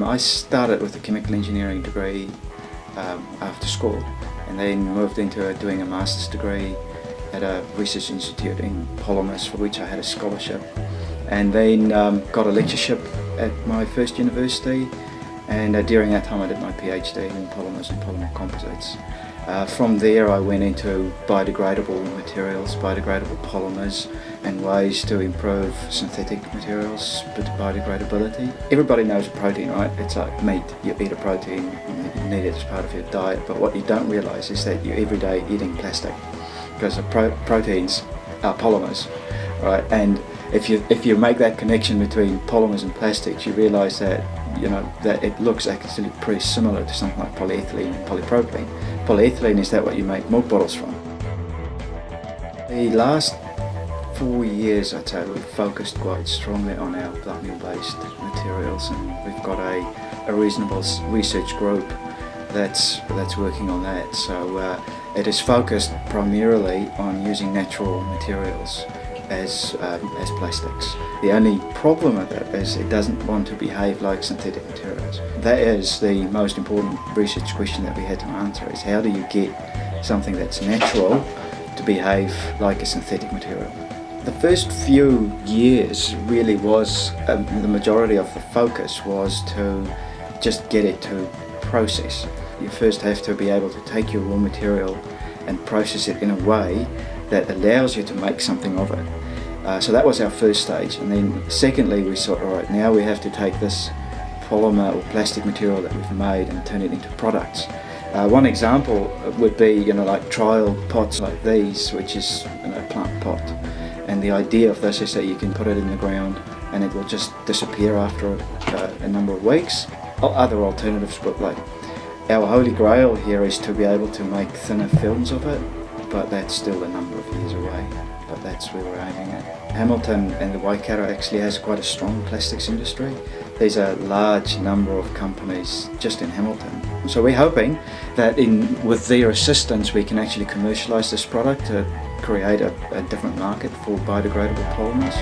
I started with a chemical engineering degree after school, and then moved into doing a master's degree at a research institute in Polymers, for which I had a scholarship, and then got a lectureship at my first university, and during that time I did my PhD in polymers and polymer composites. From there I went into biodegradable materials, biodegradable polymers, and ways to improve synthetic materials biodegradability. Everybody knows a protein, right? It's like meat. You eat a protein, you need it as part of your diet, but what you don't realise is that you're every day eating plastic, because the proteins are polymers, right? And if you make that connection between polymers and plastics, you realise that that it looks actually pretty similar to something like polyethylene and polypropylene. Polyethylene is that what you make milk bottles from. The last 4 years, I'd say, we've focused quite strongly on our plant meal-based materials, and we've got a reasonable research group that's working on that. So it is focused primarily on using natural materials as plastics. The only problem with it is it doesn't want to behave like synthetic materials. That is the most important research question that we had to answer, is how do you get something that's natural to behave like a synthetic material? The first few years really was, the majority of the focus was to just get it to process. You first have to be able to take your raw material and process it in a way that allows you to make something of it. So that was our first stage, and then secondly we thought, all right, now we have to take this polymer or plastic material that we've made and turn it into products. One example would be like trial pots like these, which is a plant pot, and the idea of this is that you can put it in the ground and it will just disappear after a number of weeks. Other alternatives, but like our holy grail here is to be able to make thinner films of it, but that's still a number of years away, but that's where we're aiming at. Hamilton and the Waikato actually has quite a strong plastics industry. There's a large number of companies just in Hamilton. So we're hoping that with their assistance we can actually commercialise this product to create a different market for biodegradable polymers.